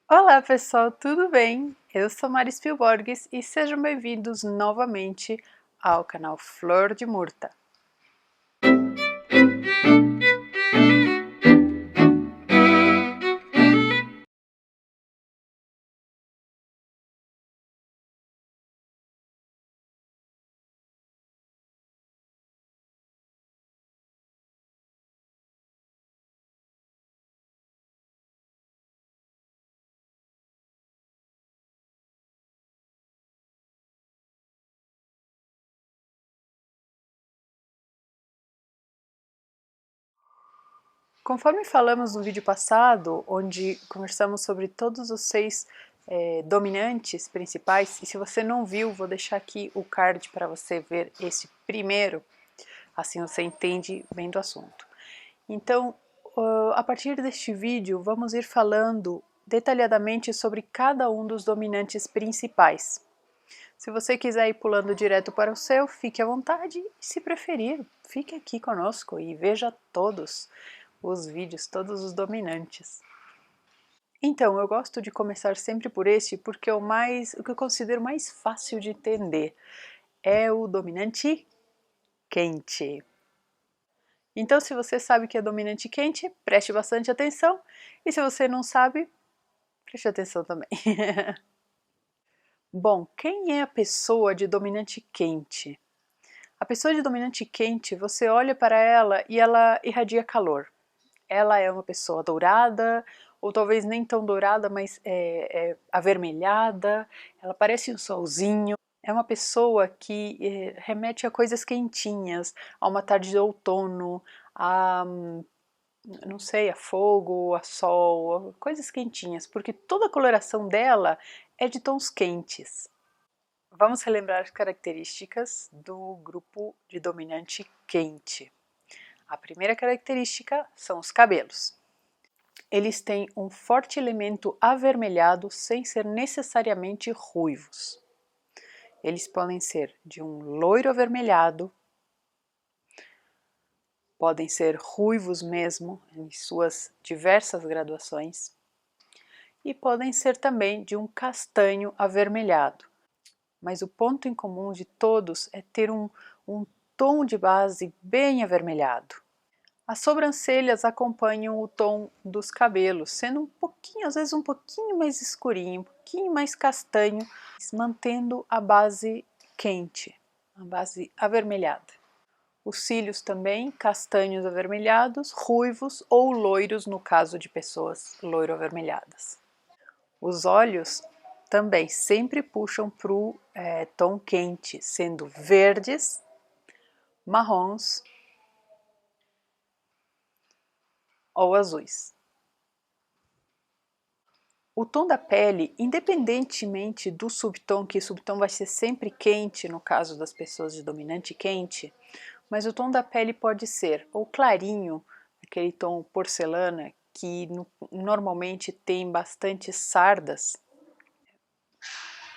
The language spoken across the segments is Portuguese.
Olá pessoal, tudo bem? Eu sou Mari Spielborges e sejam bem-vindos novamente ao canal Flor de Murta. Conforme falamos no vídeo passado, onde conversamos sobre todos os 6 dominantes principais, e se você não viu, vou deixar aqui o card para você ver esse primeiro, assim você entende bem do assunto. Então, a partir deste vídeo, vamos ir falando detalhadamente sobre cada um dos dominantes principais. Se você quiser ir pulando direto para o seu, fique à vontade. Se preferir, fique aqui conosco e veja todos os vídeos, todos os dominantes. Então, eu gosto de começar sempre por este porque é o que eu considero mais fácil de entender. É o dominante quente. Então, se você sabe que é dominante quente, preste bastante atenção. E se você não sabe, preste atenção também. Bom, quem é a pessoa de dominante quente? A pessoa de dominante quente, você olha para ela e ela irradia calor. Ela é uma pessoa dourada, ou talvez nem tão dourada, mas é avermelhada, ela parece um solzinho. É uma pessoa que remete a coisas quentinhas, a uma tarde de outono, a, não sei, a fogo, a sol, a coisas quentinhas, porque toda a coloração dela é de tons quentes. Vamos relembrar as características do grupo de dominante quente. A primeira característica são os cabelos. Eles têm um forte elemento avermelhado sem ser necessariamente ruivos. Eles podem ser de um loiro avermelhado, podem ser ruivos mesmo, em suas diversas graduações, e podem ser também de um castanho avermelhado. Mas o ponto em comum de todos é ter um tom de base bem avermelhado. As sobrancelhas acompanham o tom dos cabelos, sendo um pouquinho, às vezes um pouquinho mais escurinho, um pouquinho mais castanho, mantendo a base quente, a base avermelhada. Os cílios também, castanhos avermelhados, ruivos ou loiros no caso de pessoas loiro-avermelhadas. Os olhos também sempre puxam para o tom quente, sendo verdes, marrons ou azuis. O tom da pele, independentemente do subtom, que o subtom vai ser sempre quente no caso das pessoas de dominante quente, mas o tom da pele pode ser ou clarinho, aquele tom porcelana, que normalmente tem bastante sardas.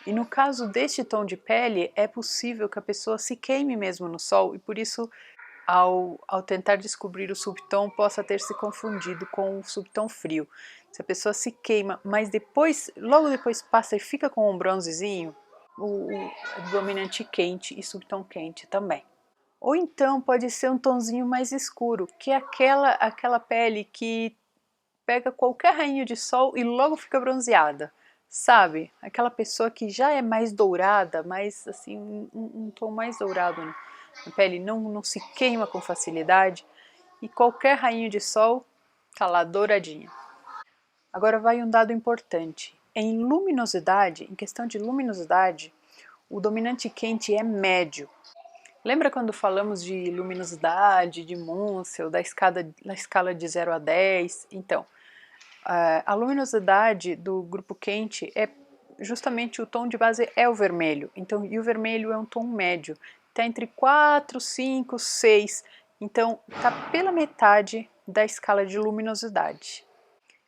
E no caso deste tom de pele, é possível que a pessoa se queime mesmo no sol e por isso, ao tentar descobrir o subtom, possa ter se confundido com o subtom frio. Se a pessoa se queima, mas depois, logo depois passa e fica com um bronzezinho, o dominante quente e subtom quente também. Ou então pode ser um tonzinho mais escuro, que é aquela pele que pega qualquer rainho de sol e logo fica bronzeada. Sabe? Aquela pessoa que já é mais dourada, mais assim, um tom mais dourado na pele, não se queima com facilidade e qualquer rainho de sol tá lá douradinha. Agora vai um dado importante. Em luminosidade, em questão de luminosidade, o dominante quente é médio. Lembra quando falamos de luminosidade, de Munsell, da escala de 0 a 10? Então, a luminosidade do grupo quente é justamente o tom de base é o vermelho. Então, e o vermelho é um tom médio. Está entre 4, 5, 6. Então, está pela metade da escala de luminosidade.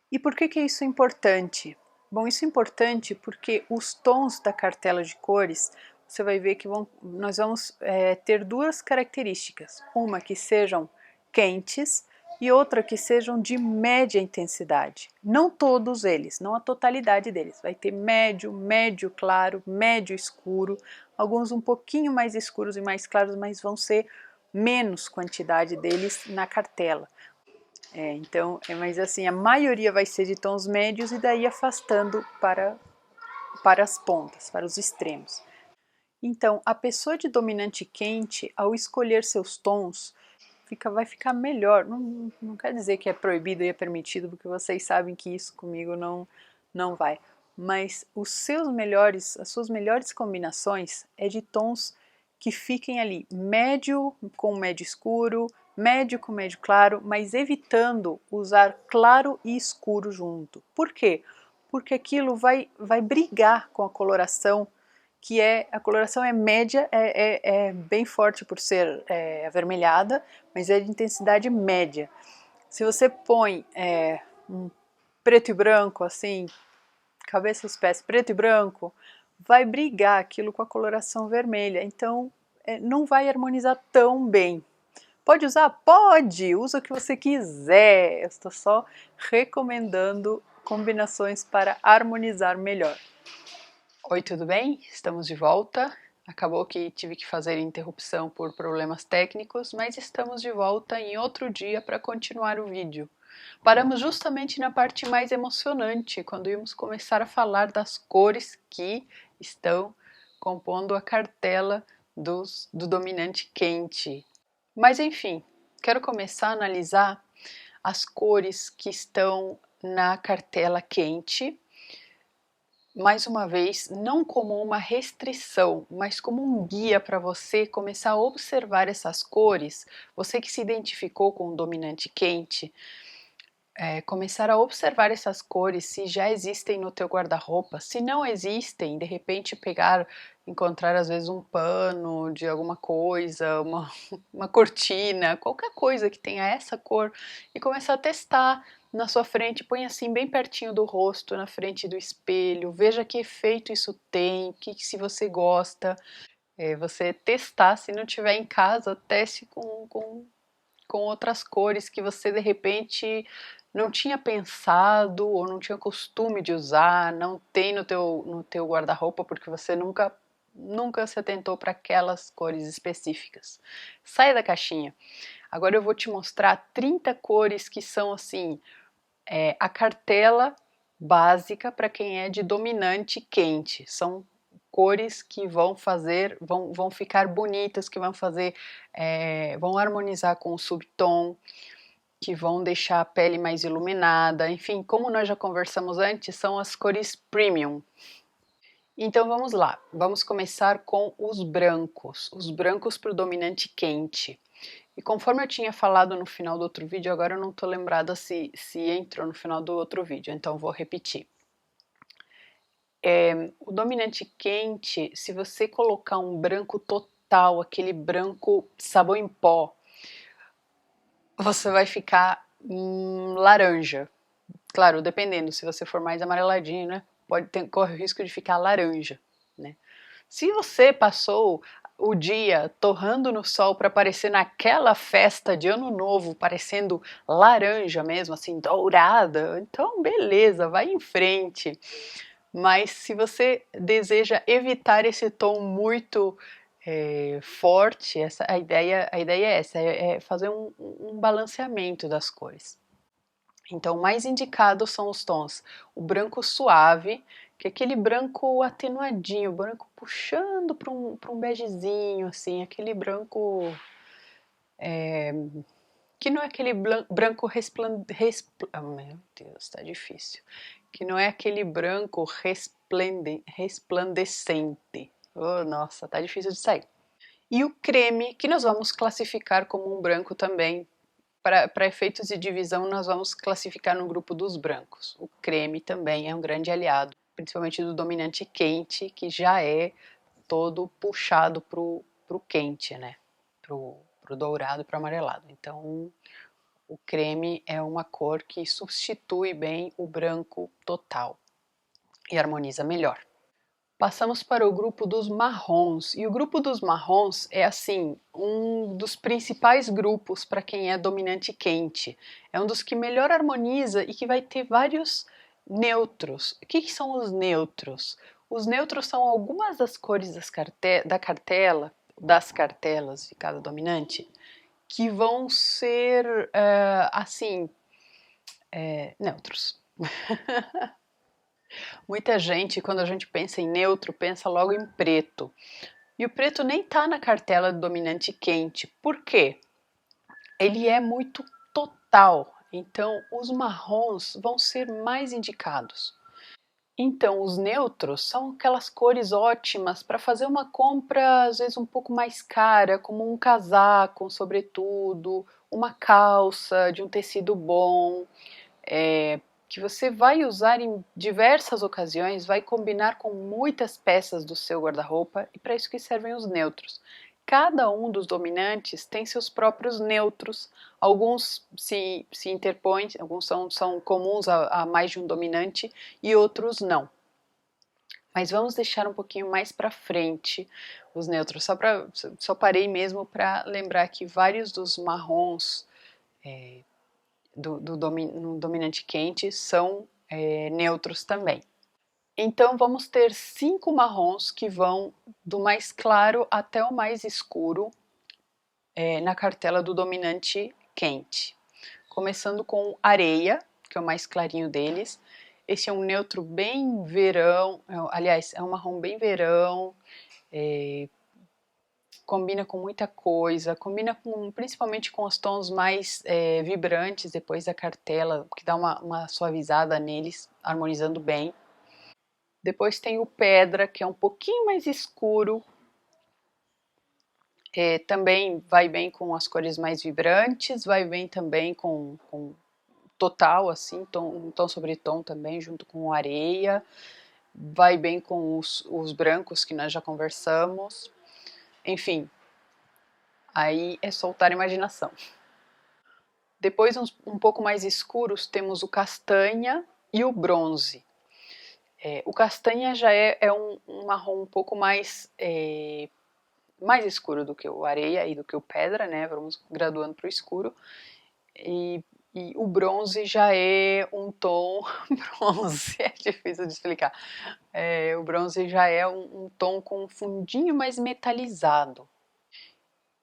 E por que isso é importante? Bom, isso é importante porque os tons da cartela de cores, você vai ver que nós vamos ter duas características. Uma que sejam quentes e outra que sejam de média intensidade. Não todos eles, não a totalidade deles. Vai ter médio, médio claro, médio escuro, alguns um pouquinho mais escuros e mais claros, mas vão ser menos quantidade deles na cartela. Mas assim, a maioria vai ser de tons médios e daí afastando para as pontas, para os extremos. Então, a pessoa de dominante quente, ao escolher seus tons, vai ficar melhor. Não quer dizer que é proibido e é permitido, porque vocês sabem que isso comigo não vai. Mas as suas melhores combinações é de tons que fiquem ali médio com médio escuro, médio com médio claro, mas evitando usar claro e escuro junto. Por quê? Porque aquilo vai brigar com a coloração, a coloração é média, é bem forte por ser avermelhada, mas é de intensidade média. Se você põe um preto e branco, assim, cabeça aos pés, preto e branco, vai brigar aquilo com a coloração vermelha, então não vai harmonizar tão bem. Pode usar? Pode! Usa o que você quiser. Eu estou só recomendando combinações para harmonizar melhor. Oi, tudo bem? Estamos de volta. Acabou que tive que fazer interrupção por problemas técnicos, mas estamos de volta em outro dia para continuar o vídeo. Paramos justamente na parte mais emocionante, quando íamos começar a falar das cores que estão compondo a cartela do dominante quente. Mas enfim, quero começar a analisar as cores que estão na cartela quente, mais uma vez, não como uma restrição, mas como um guia para você começar a observar essas cores. Você que se identificou com o dominante quente, começar a observar essas cores, se já existem no teu guarda-roupa. Se não existem, de repente encontrar às vezes um pano de alguma coisa, uma cortina, qualquer coisa que tenha essa cor, e começar a testar na sua frente. Põe assim bem pertinho do rosto, na frente do espelho, veja que efeito isso tem, se você gosta. Você testar, se não tiver em casa, teste com outras cores que você de repente não tinha pensado ou não tinha costume de usar, não tem no teu guarda-roupa porque você nunca se atentou para aquelas cores específicas. Sai da caixinha. Agora eu vou te mostrar 30 cores que são assim, a cartela básica para quem é de dominante quente. São cores que vão ficar bonitas, que vão harmonizar com o subtom, que vão deixar a pele mais iluminada. Enfim, como nós já conversamos antes, são as cores premium. Então vamos lá, vamos começar com os brancos para o dominante quente. E conforme eu tinha falado no final do outro vídeo, agora eu não estou lembrada se entrou no final do outro vídeo, então vou repetir. O dominante quente, se você colocar um branco total, aquele branco sabão em pó, você vai ficar laranja. Claro, dependendo, se você for mais amareladinho, né? Corre o risco de ficar laranja, né? Se você passou o dia torrando no sol para aparecer naquela festa de ano novo, parecendo laranja mesmo, assim, dourada, então beleza, vai em frente. Mas se você deseja evitar esse tom muito forte, a ideia é essa, é fazer um balanceamento das cores. Então, o mais indicado são os tons, o branco suave, que é aquele branco atenuadinho, branco puxando para um begezinho, assim, aquele branco que não é aquele branco meu Deus, tá difícil. Que não é aquele branco resplandecente. Oh, nossa, tá difícil de sair. E o creme, que nós vamos classificar como um branco também. Para efeitos de divisão, nós vamos classificar no grupo dos brancos. O creme também é um grande aliado, principalmente do dominante quente, que já é todo puxado pro quente, né? Pro dourado e pro amarelado. Então, o creme é uma cor que substitui bem o branco total e harmoniza melhor. Passamos para o grupo dos marrons, e o grupo dos marrons é assim, um dos principais grupos para quem é dominante quente. É um dos que melhor harmoniza e que vai ter vários neutros. O que são os neutros? Os neutros são algumas das cores das cartelas de cada dominante, que vão ser assim, neutros. Muita gente, quando a gente pensa em neutro, pensa logo em preto. E o preto nem está na cartela do dominante quente. Por quê? Ele é muito total. Então, os marrons vão ser mais indicados. Então, os neutros são aquelas cores ótimas para fazer uma compra, às vezes, um pouco mais cara, como um casaco, um sobretudo, uma calça de um tecido bom, que você vai usar em diversas ocasiões, vai combinar com muitas peças do seu guarda-roupa, e para isso que servem os neutros. Cada um dos dominantes tem seus próprios neutros, alguns se interpõem, alguns são comuns a mais de um dominante e outros não. Mas vamos deixar um pouquinho mais para frente os neutros, só parei mesmo para lembrar que vários dos marrons no dominante quente são neutros também. Então vamos ter 5 marrons que vão do mais claro até o mais escuro na cartela do dominante quente. Começando com areia, que é o mais clarinho deles. Esse é um neutro bem verão, aliás, é um marrom bem verão, combina com muita coisa, combina principalmente com os tons mais vibrantes depois da cartela, que dá uma suavizada neles, harmonizando bem. Depois tem o pedra, que é um pouquinho mais escuro, também vai bem com as cores mais vibrantes, vai bem também com total, assim, tom sobre tom também, junto com areia, vai bem com os brancos que nós já conversamos, enfim, aí é soltar a imaginação. Depois, um pouco mais escuros, temos o castanha e o bronze. O castanha já é um marrom um pouco mais escuro do que o areia e do que o pedra, né? Vamos graduando para o escuro. E o bronze já é um tom... bronze, é difícil de explicar. O bronze já é um tom com um fundinho mais metalizado.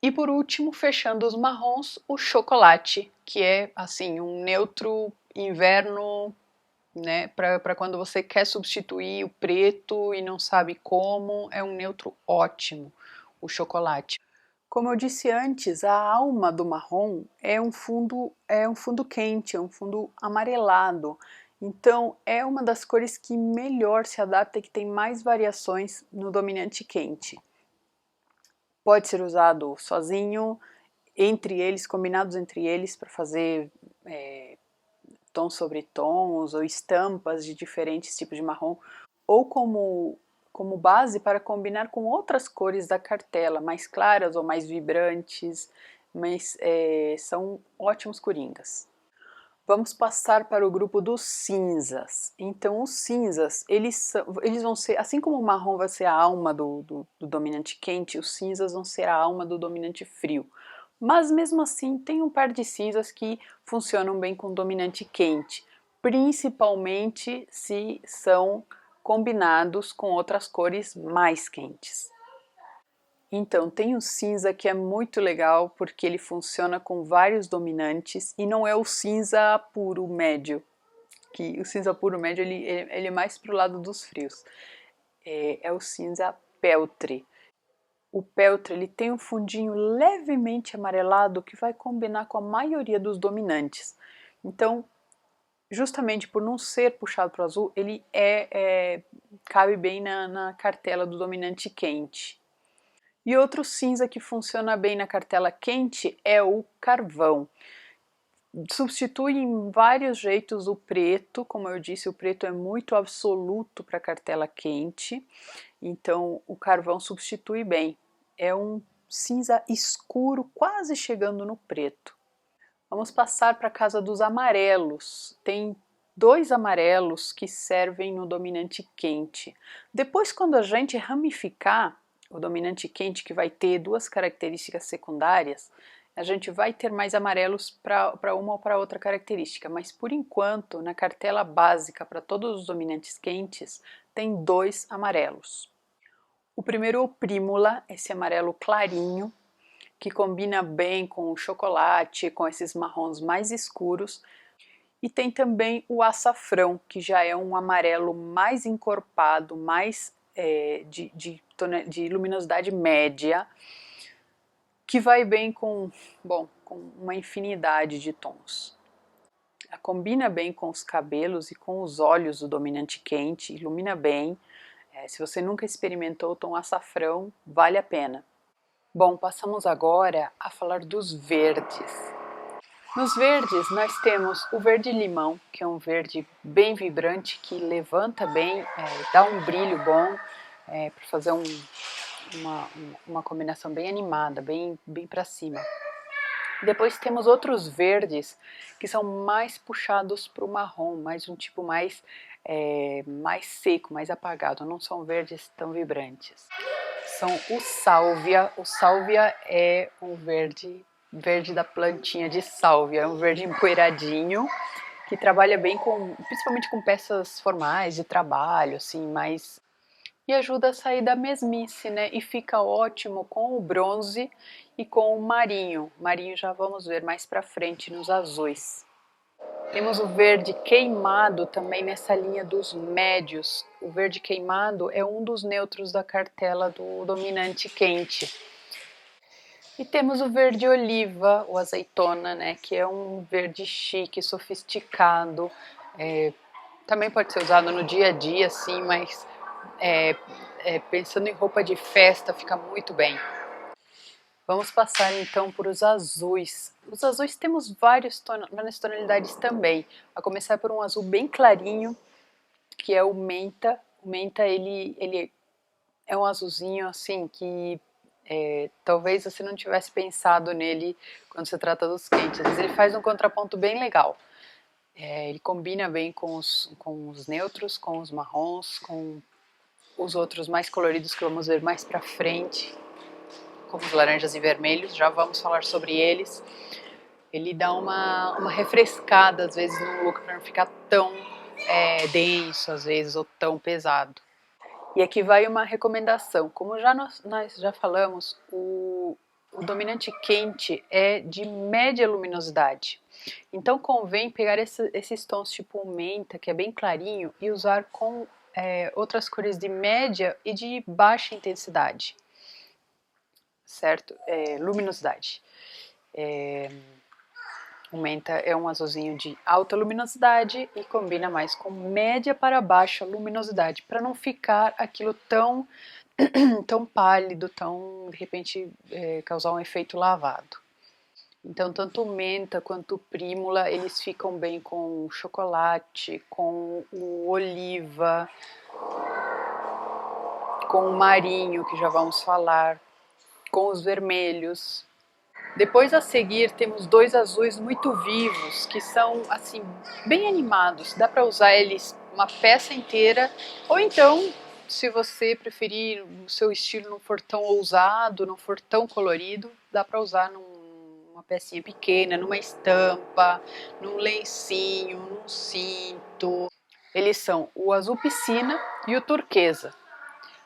E por último, fechando os marrons, o chocolate, que é assim um neutro inverno, né, para quando você quer substituir o preto e não sabe como, é um neutro ótimo, o chocolate. Como eu disse antes, a alma do marrom é um fundo quente, é um fundo amarelado. Então é uma das cores que melhor se adapta e que tem mais variações no dominante quente. Pode ser usado sozinho, entre eles, combinados entre eles, para fazer tons sobre tons ou estampas de diferentes tipos de marrom, ou como base para combinar com outras cores da cartela, mais claras ou mais vibrantes, mas são ótimos coringas. Vamos passar para o grupo dos cinzas. Então, os cinzas, eles vão ser, assim como o marrom vai ser a alma do dominante quente, os cinzas vão ser a alma do dominante frio. Mas mesmo assim, tem um par de cinzas que funcionam bem com dominante quente, principalmente se são combinados com outras cores mais quentes. Então, tem o cinza que é muito legal porque ele funciona com vários dominantes e não é o cinza puro médio, que o cinza puro médio ele é mais para o lado dos frios. É o cinza peltre. O peltre ele tem um fundinho levemente amarelado que vai combinar com a maioria dos dominantes. Então, justamente por não ser puxado para o azul, ele cabe bem na cartela do dominante quente. E outro cinza que funciona bem na cartela quente é o carvão. Substitui em vários jeitos o preto, como eu disse, o preto é muito absoluto para cartela quente, então o carvão substitui bem. É um cinza escuro, quase chegando no preto. Vamos passar para a casa dos amarelos. Tem 2 amarelos que servem no dominante quente. Depois, quando a gente ramificar o dominante quente, que vai ter 2 características secundárias, a gente vai ter mais amarelos para uma ou para outra característica, mas por enquanto, na cartela básica para todos os dominantes quentes, tem 2 amarelos. O primeiro é o Prímula, esse amarelo clarinho, que combina bem com o chocolate, com esses marrons mais escuros. E tem também o açafrão, que já é um amarelo mais encorpado, mais de luminosidade média, que vai bem com, bom, com uma infinidade de tons. Combina bem com os cabelos e com os olhos do dominante quente, ilumina bem. Se você nunca experimentou o tom açafrão, vale a pena. Bom, passamos agora a falar dos verdes. Nos verdes nós temos o verde limão, que é um verde bem vibrante, que levanta bem, dá um brilho bom, para fazer uma combinação bem animada, bem para cima. Depois temos outros verdes que são mais puxados para o marrom, mais um tipo mais seco, mais apagado, não são verdes tão vibrantes. São o sálvia. O sálvia é um verde da plantinha de sálvia, é um verde empoeiradinho que trabalha bem principalmente com peças formais de trabalho, assim, mais e ajuda a sair da mesmice, né? E fica ótimo com o bronze e com o marinho. Marinho já vamos ver mais para frente nos azuis. Temos o verde queimado também nessa linha dos médios. O verde queimado é um dos neutros da cartela do dominante quente. E temos o verde oliva, o azeitona, né, que é um verde chique, sofisticado. Também pode ser usado no dia a dia, sim, mas pensando em roupa de festa, fica muito bem. Vamos passar então por os azuis. Os azuis temos várias tonalidades também, a começar por um azul bem clarinho, que é o menta. O menta ele é um azulzinho assim que talvez você não tivesse pensado nele quando se trata dos quentes, mas ele faz um contraponto bem legal. Ele combina bem com os neutros, com os marrons, com os outros mais coloridos que vamos ver mais pra frente, como os laranjas e vermelhos, já vamos falar sobre eles. Ele dá uma refrescada às vezes no look para não ficar tão denso às vezes ou tão pesado. E aqui vai uma recomendação, como nós já falamos, o dominante quente é de média luminosidade. Então convém pegar esses tons tipo menta, que é bem clarinho, e usar com outras cores de média e de baixa intensidade, certo? Luminosidade. O menta é um azulzinho de alta luminosidade e combina mais com média para baixa luminosidade, para não ficar aquilo tão, tão pálido, tão, de repente, causar um efeito lavado. Então, tanto o menta quanto o prímula, eles ficam bem com o chocolate, com o oliva, com o marinho, que já vamos falar, com os vermelhos. Depois a seguir temos 2 azuis muito vivos, que são assim bem animados, dá para usar eles uma peça inteira, ou então, se você preferir, o seu estilo não for tão ousado, não for tão colorido, dá para usar numa pecinha pequena, numa estampa, num lencinho, num cinto. Eles são o azul piscina e o turquesa.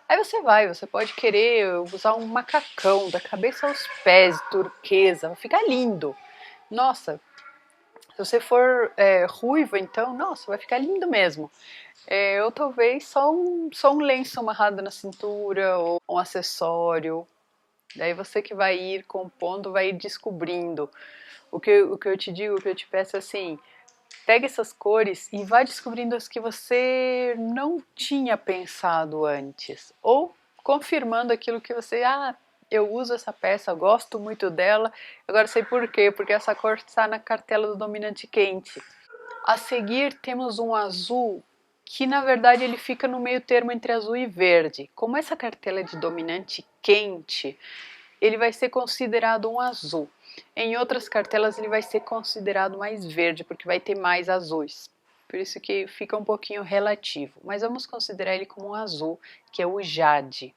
Aí você pode querer usar um macacão da cabeça aos pés, turquesa, vai ficar lindo. Nossa, se você for ruiva, então, nossa, vai ficar lindo mesmo. Ou talvez só um lenço amarrado na cintura, ou um acessório. Daí você que vai ir compondo, vai ir descobrindo. O que eu te digo, o que eu te peço é assim, pega essas cores e vai descobrindo as que você não tinha pensado antes. Ou confirmando aquilo que você, eu uso essa peça, gosto muito dela, agora sei por quê, porque essa cor está na cartela do dominante quente. A seguir temos um azul que na verdade ele fica no meio termo entre azul e verde. Como essa cartela é de dominante quente, ele vai ser considerado um azul. Em outras cartelas ele vai ser considerado mais verde, porque vai ter mais azuis. por isso que fica um pouquinho relativo, mas vamos considerar ele como um azul, que é o jade.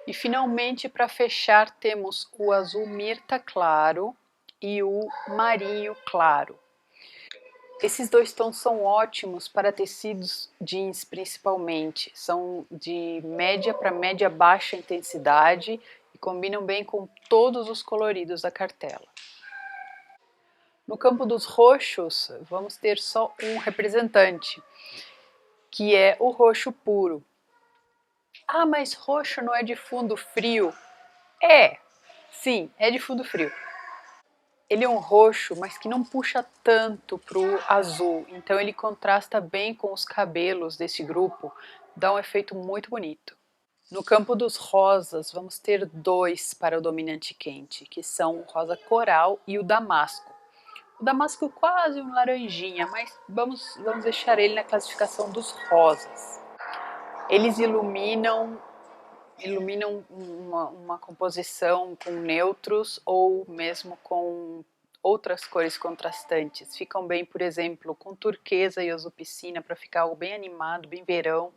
E finalmente, para fechar, temos o azul mirta claro e o marinho claro. Esses dois tons são ótimos para tecidos jeans principalmente, são de média para média baixa intensidade e combinam bem com todos os coloridos da cartela. No campo dos roxos, vamos ter só um representante, que é o roxo puro. Ah, mas roxo não é de fundo frio? Sim, é de fundo frio. Ele é um roxo, mas que não puxa tanto para o azul, então ele contrasta bem com os cabelos desse grupo, dá um efeito muito bonito. No campo dos rosas, vamos ter dois para o dominante quente, que são o rosa coral e o damasco. O damasco é quase um laranjinha, mas vamos deixar ele na classificação dos rosas. Eles iluminam uma composição com neutros ou mesmo com outras cores contrastantes. Ficam bem, por exemplo, com turquesa e azul piscina para ficar algo bem animado, bem verão.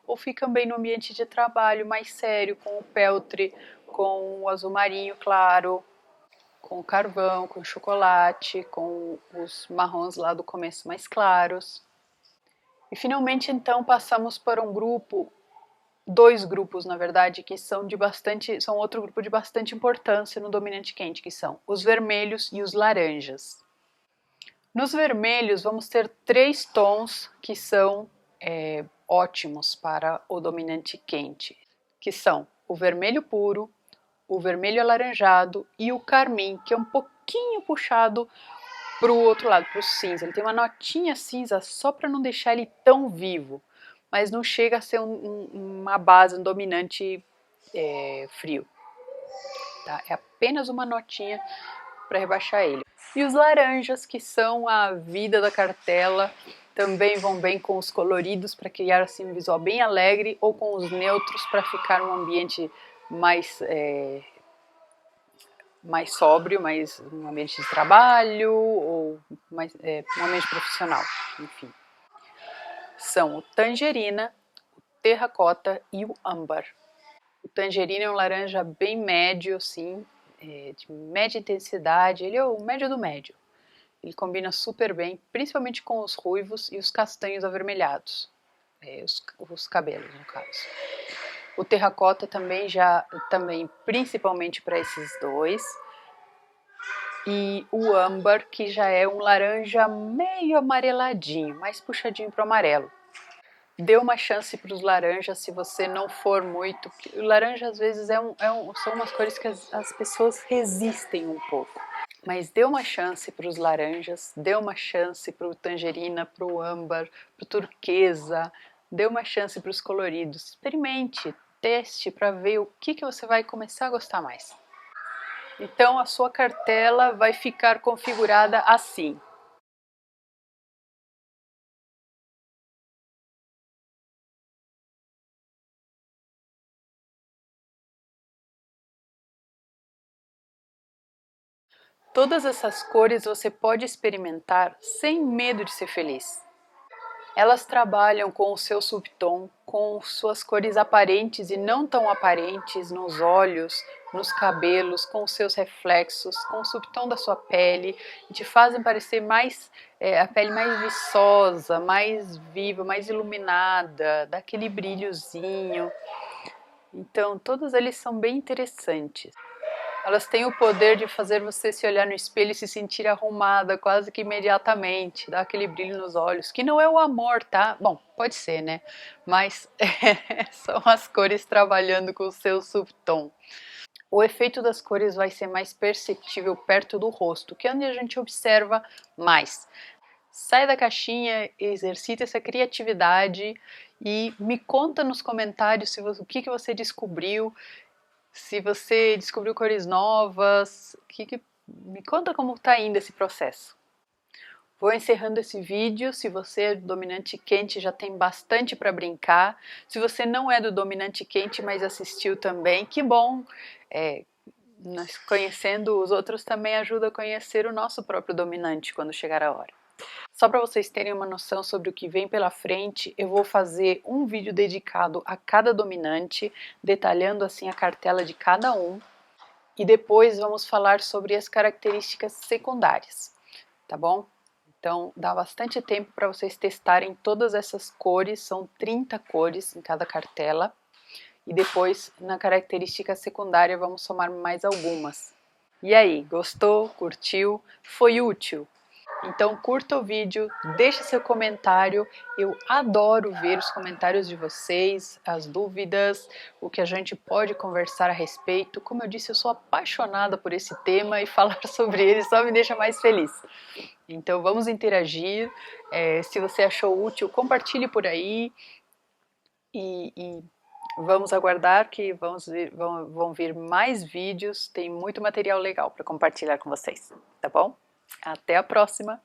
Ou ficam bem no ambiente de trabalho mais sério, com o peltre, com o azul marinho claro, com o carvão, com o chocolate, com os marrons lá do começo mais claros. E finalmente então passamos para dois grupos na verdade, que são outro grupo de bastante importância no dominante quente, que são os vermelhos e os laranjas. Nos vermelhos vamos ter três tons que são ótimos para o dominante quente, que são o vermelho puro, o vermelho alaranjado e o carmim, que é um pouquinho puxado para o outro lado, para o cinza. Ele tem uma notinha cinza só para não deixar ele tão vivo, mas não chega a ser uma base, um dominante frio. Tá? É apenas uma notinha para rebaixar ele. E os laranjas, que são a vida da cartela, também vão bem com os coloridos para criar assim um visual bem alegre, ou com os neutros para ficar um ambiente mais sóbrio, mais um ambiente de trabalho ou mais, um ambiente profissional, enfim. São o tangerina, o terracota e o âmbar. O tangerina é um laranja bem médio, assim, de média intensidade, ele é o médio do médio. Ele combina super bem, principalmente com os ruivos e os castanhos avermelhados, os cabelos no caso. O terracota também principalmente para esses dois. E o âmbar, que já é um laranja meio amareladinho, mais puxadinho para o amarelo. Dê uma chance para os laranjas se você não for muito. O laranja às vezes são umas cores que as pessoas resistem um pouco. Mas dê uma chance para os laranjas, dê uma chance para o tangerina, para o âmbar, para o turquesa, dê uma chance para os coloridos. Experimente, teste para ver o que você vai começar a gostar mais. Então a sua cartela vai ficar configurada assim. Todas essas cores você pode experimentar sem medo de ser feliz. Elas trabalham com o seu subtom, com suas cores aparentes e não tão aparentes nos olhos, nos cabelos, com os seus reflexos, com o subtom da sua pele, e te fazem parecer a pele mais viçosa, mais viva, mais iluminada, dá aquele brilhozinho. Então, todos eles são bem interessantes. Elas têm o poder de fazer você se olhar no espelho e se sentir arrumada quase que imediatamente, dar aquele brilho nos olhos, que não é o amor, tá? Bom, pode ser, né? Mas são as cores trabalhando com o seu subtom. O efeito das cores vai ser mais perceptível perto do rosto, que é onde a gente observa mais. Sai da caixinha, exercita essa criatividade e me conta nos comentários o que você descobriu. Se você descobriu cores novas, me conta como está indo esse processo. Vou encerrando esse vídeo. Se você é do dominante quente, já tem bastante para brincar. Se você não é do dominante quente, mas assistiu também, que bom! Nós conhecendo os outros também ajuda a conhecer o nosso próprio dominante quando chegar a hora. Só para vocês terem uma noção sobre o que vem pela frente, eu vou fazer um vídeo dedicado a cada dominante, detalhando assim a cartela de cada um, e depois vamos falar sobre as características secundárias, tá bom? Então dá bastante tempo para vocês testarem todas essas cores, são 30 cores em cada cartela, e depois na característica secundária vamos somar mais algumas. E aí, gostou? Curtiu? Foi útil? Então curta o vídeo, deixe seu comentário, eu adoro ver os comentários de vocês, as dúvidas, o que a gente pode conversar a respeito. Como eu disse, eu sou apaixonada por esse tema e falar sobre ele só me deixa mais feliz. Então vamos interagir, se você achou útil, compartilhe por aí e vamos aguardar que vão vir mais vídeos, tem muito material legal para compartilhar com vocês, tá bom? Até a próxima!